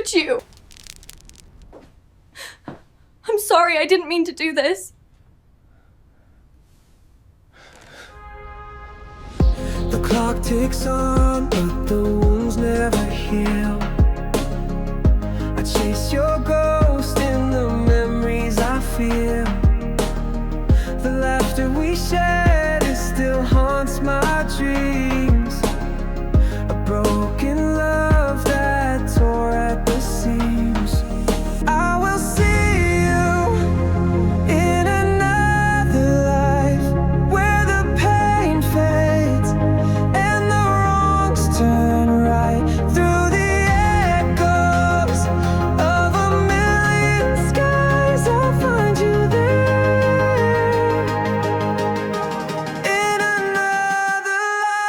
could you? I'm sorry, I didn't mean to do this. The clock ticks on, but the wounds never heal. I chase your ghost in the memories I feel. The laughter we shared, it still haunts my dreams. A broken love that tore at the seams. I will see you in another life, where the pain fades and the wrongs turn right, through the echoes of a million skies. I'll find you there in another life.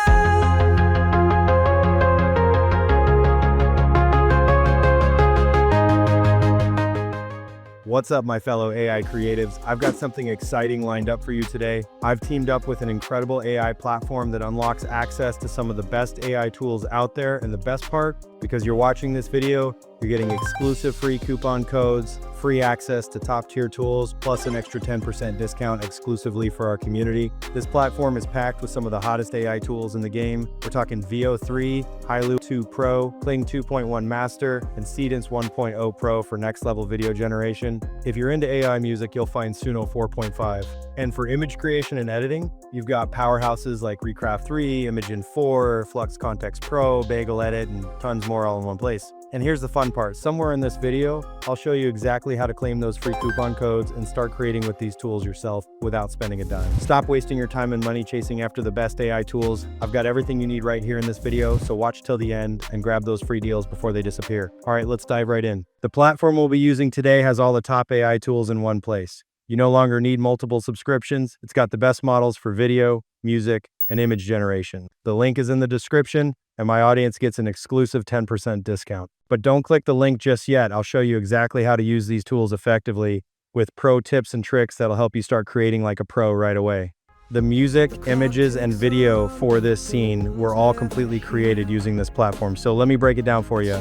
What's up, my fellow AI creatives? I've got something exciting lined up for you today. I've teamed up with an incredible AI platform that unlocks access to some of the best AI tools out there. And the best part, because you're watching this video, you're getting exclusive free coupon codes, free access to top tier tools, plus an extra 10% discount exclusively for our community. This platform is packed with some of the hottest AI tools in the game. We're talking VO3, Hailuo 2 Pro, Kling 2.1 Master, and Seedance 1.0 Pro for next level video generation. If you're into AI music, you'll find Suno 4.5. And for image creation and editing, you've got powerhouses like Recraft 3, Imagen 4, Flux Context Pro, Bagel Edit, and tons more all in one place. And here's the fun part. Somewhere in this video, I'll show you exactly how to claim those free coupon codes and start creating with these tools yourself without spending a dime. Stop wasting your time and money chasing after the best AI tools. I've got everything you need right here in this video, so watch till the end and grab those free deals before they disappear. All right, let's dive right in. The platform we'll be using today has all the top AI tools in one place. You no longer need multiple subscriptions. It's got the best models for video, music, and image generation. The link is in the description, and my audience gets an exclusive 10% discount. But don't click the link just yet. I'll show you exactly how to use these tools effectively with pro tips and tricks that'll help you start creating like a pro right away. The music, images, and video for this scene were all completely created using this platform. So let me break it down for you.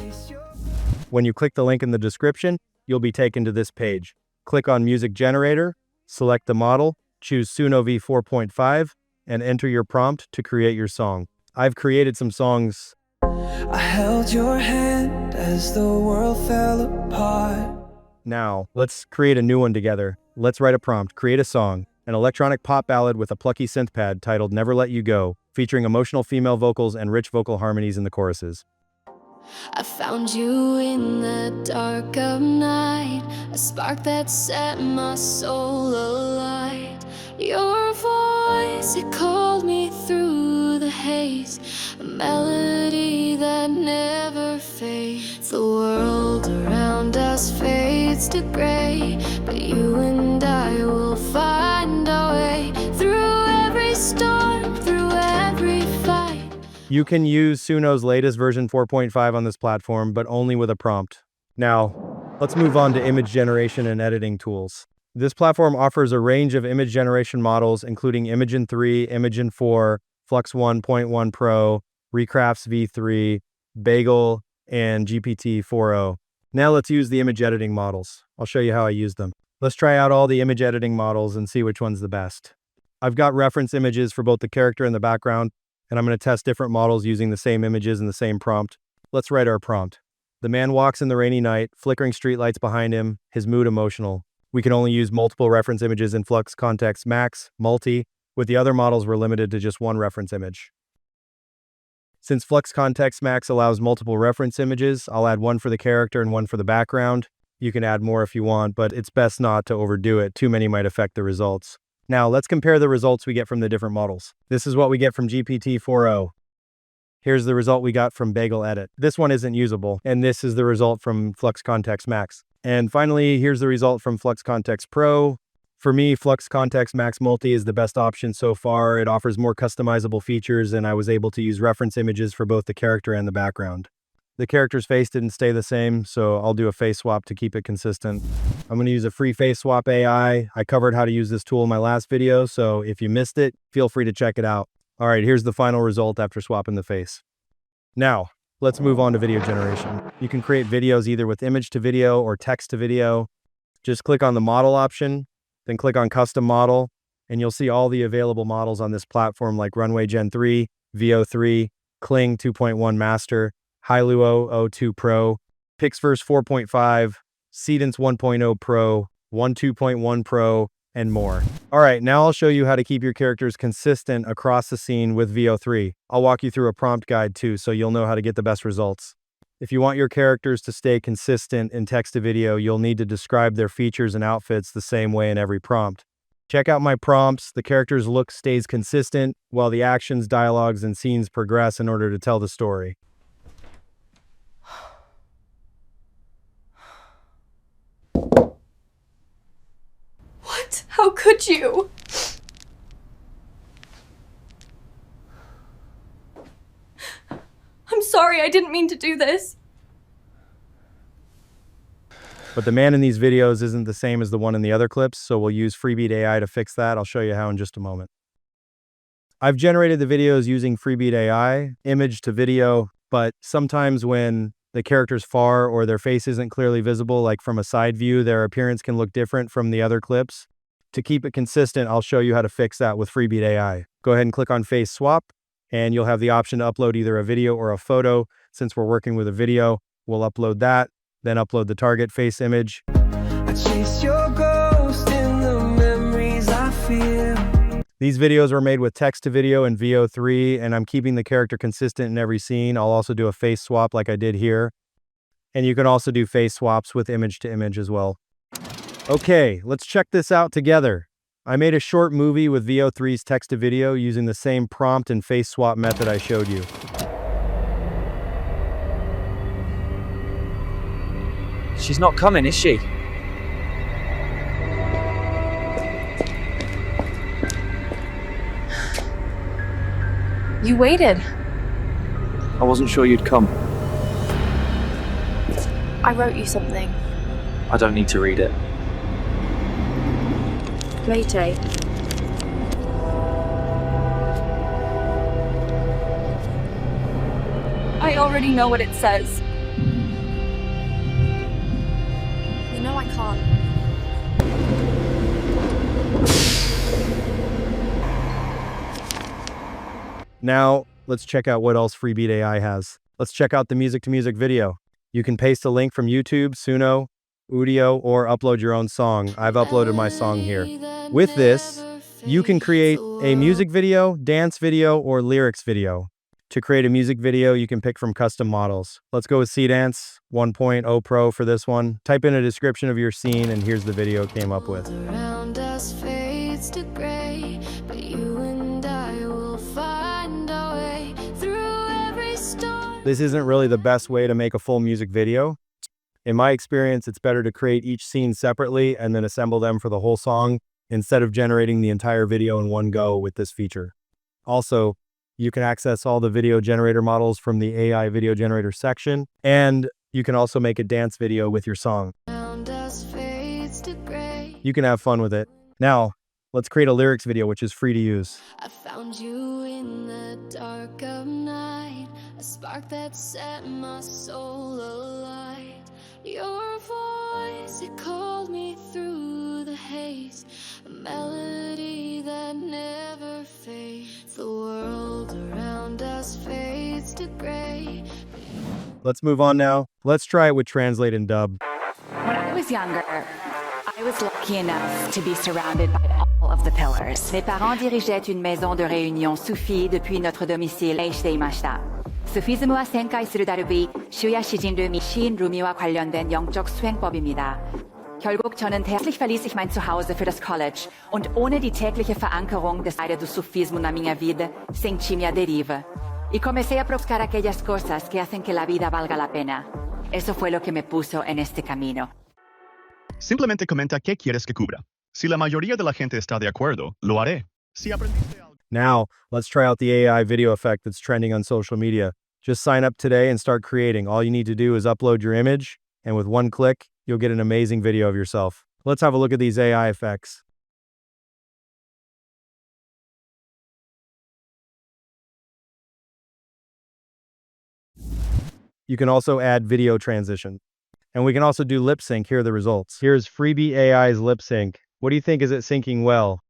When you click the link in the description, you'll be taken to this page. Click on Music Generator, select the model, choose Suno v4.5, and enter your prompt to create your song. I've created some songs. I held your hand as the world fell apart. Now, let's create a new one together. Let's write a prompt, create a song, an electronic pop ballad with a plucky synth pad titled Never Let You Go, featuring emotional female vocals and rich vocal harmonies in the choruses. I found you in the dark of night, a spark that set my soul alight. Your voice, it called me through the haze, a melody that never fades. The world around us fades to gray, but you and I will find our way through every storm, through every fight. You can use Suno's latest version 4.5 on this platform, but only with a prompt. Now, let's move on to image generation and editing tools. This platform offers a range of image generation models, including Imagen 3, Imagen 4, Flux 1.1 Pro, Recraft's V3, Bagel, and GPT-4o. Now let's use the image editing models. I'll show you how I use them. Let's try out all the image editing models and see which one's the best. I've got reference images for both the character and the background, and I'm going to test different models using the same images and the same prompt. Let's write our prompt. The man walks in the rainy night, flickering streetlights behind him, his mood emotional. We can only use multiple reference images in Flux Context Max, Multi. With the other models, we're limited to just one reference image. Since Flux Context Max allows multiple reference images, I'll add one for the character and one for the background. You can add more if you want, but it's best not to overdo it. Too many might affect the results. Now, let's compare the results we get from the different models. This is what we get from GPT-4o. Here's the result we got from Bagel Edit. This one isn't usable, and this is the result from Flux Context Max. And finally, here's the result from Flux Context Pro. For me, Flux Context Max Multi is the best option so far. It offers more customizable features, and I was able to use reference images for both the character and the background. The character's face didn't stay the same, so I'll do a face swap to keep it consistent. I'm going to use a free face swap AI. I covered how to use this tool in my last video, so if you missed it, feel free to check it out. All right, here's the final result after swapping the face. Now, let's move on to video generation. You can create videos either with image to video or text to video. Just click on the model option, then click on custom model, and you'll see all the available models on this platform like Runway Gen 3, VO3, Kling 2.1 Master, Hailuo O2 Pro, Pixverse 4.5, Seedance 1.0 Pro, 1.2.1 Pro, and more. All right, now I'll show you how to keep your characters consistent across the scene with VO3. I'll walk you through a prompt guide too, so you'll know how to get the best results. If you want your characters to stay consistent in text to video, you'll need to describe their features and outfits the same way in every prompt. Check out my prompts. The character's look stays consistent while the actions, dialogues, and scenes progress in order to tell the story. What? How could you? I'm sorry, I didn't mean to do this. But the man in these videos isn't the same as the one in the other clips, so we'll use Freebeat AI to fix that. I'll show you how in just a moment. I've generated the videos using Freebeat AI, image to video, but sometimes when the character's far or their face isn't clearly visible, like from a side view, their appearance can look different from the other clips. To keep it consistent, I'll show you how to fix that with Freebeat AI. Go ahead and click on Face Swap, and you'll have the option to upload either a video or a photo. Since we're working with a video, we'll upload that, then upload the target face image. I chase your ghost in the memories I feel. These videos were made with text to video and VO3, and I'm keeping the character consistent in every scene. I'll also do a face swap like I did here. And you can also do face swaps with image to image as well. Okay, let's check this out together. I made a short movie with VO3's text to video using the same prompt and face swap method I showed you. She's not coming, is she? You waited. I wasn't sure you'd come. I wrote you something. I don't need to read it. Later. I already know what it says. You know I can't. Now, let's check out what else Freebeat AI has. Let's check out the music-to-music video. You can paste a link from YouTube, Suno, Udio, or upload your own song. I've uploaded my song here. With this, you can create a music video, dance video, or lyrics video. To create a music video, you can pick from custom models. Let's go with Seedance 1.0 Pro for this one. Type in a description of your scene, and here's the video it came up with. Around us fades to gray, but you and I will find our way through every storm. This isn't really the best way to make a full music video. In my experience, it's better to create each scene separately and then assemble them for the whole song instead of generating the entire video in one go with this feature. Also, you can access all the video generator models from the AI video generator section, and you can also make a dance video with your song. Around us fades to gray. You can have fun with it. Now, let's create a lyrics video, which is free to use. I found you in the dark of night, a spark that set my soul alight. Your voice, it called me through the haze, a melody that never fades. The world around us fades to gray. Let's move on now. Let's try it with translate and dub. When I was younger, I was lucky enough to be surrounded by all of the pillars. Mes parents dirigeaient une maison de réunion Sufi depuis notre domicile Eishdeimashita. 수피즘과 생kaiする다르비 슈야 시진르 미신 루미와 관련된 영적 수행법입니다. 결국 저는 Schließlich verließ ich mein Zuhause für das College und ohne die tägliche Verankerung des área do sufismo na minha vida, senti-me à deriva. Y comencé a buscar aquellas cosas que hacen que la vida valga la pena. Eso fue lo que me puso en este camino. Simplemente comenta qué quieres que cubra. Si la mayoría de la gente está de acuerdo, lo haré. Si aprendiste algo. Now, let's try out the AI video effect that's trending on social media. Just sign up today and start creating. All you need to do is upload your image, and with one click, you'll get an amazing video of yourself. Let's have a look at these AI effects. You can also add video transition. And we can also do lip sync. Here are the results. Here's Freebie AI's lip sync. What do you think? Is it syncing well?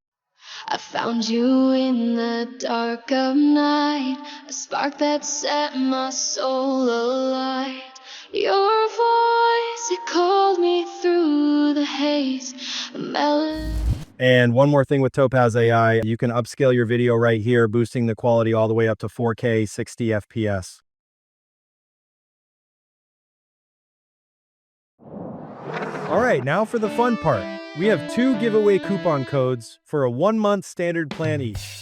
I found you in the dark of night, a spark that set my soul alight. Your voice, it called me through the haze, a melody. And one more thing with Topaz AI, you can upscale your video right here, boosting the quality all the way up to 4K 60 FPS. All right, now for the fun part. We have 2 giveaway coupon codes for a 1-month standard plan each.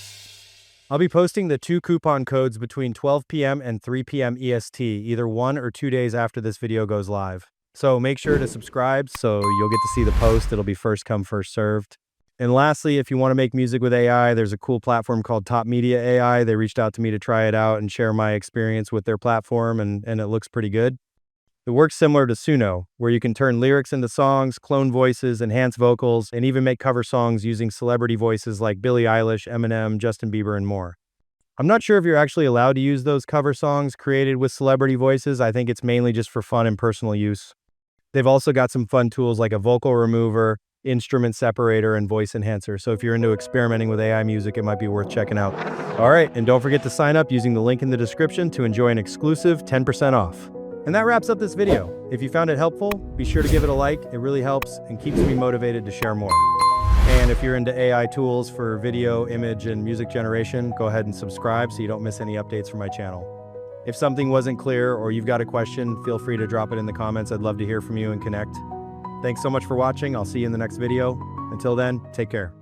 I'll be posting the 2 coupon codes between 12 p.m. and 3 p.m. EST, either 1 or 2 days after this video goes live. So make sure to subscribe so you'll get to see the post. It'll be first come, first served. And lastly, if you want to make music with AI, there's a cool platform called TopMediai AI. They reached out to me to try it out and share my experience with their platform, and it looks pretty good. It works similar to Suno, where you can turn lyrics into songs, clone voices, enhance vocals, and even make cover songs using celebrity voices like Billie Eilish, Eminem, Justin Bieber, and more. I'm not sure if you're actually allowed to use those cover songs created with celebrity voices. I think it's mainly just for fun and personal use. They've also got some fun tools like a vocal remover, instrument separator, and voice enhancer. So if you're into experimenting with AI music, it might be worth checking out. All right, and don't forget to sign up using the link in the description to enjoy an exclusive 10% off. And that wraps up this video. If you found it helpful, be sure to give it a like. It really helps and keeps me motivated to share more. And if you're into AI tools for video, image, and music generation, go ahead and subscribe so you don't miss any updates from my channel. If something wasn't clear or you've got a question, feel free to drop it in the comments. I'd love to hear from you and connect. Thanks so much for watching. I'll see you in the next video. Until then, take care.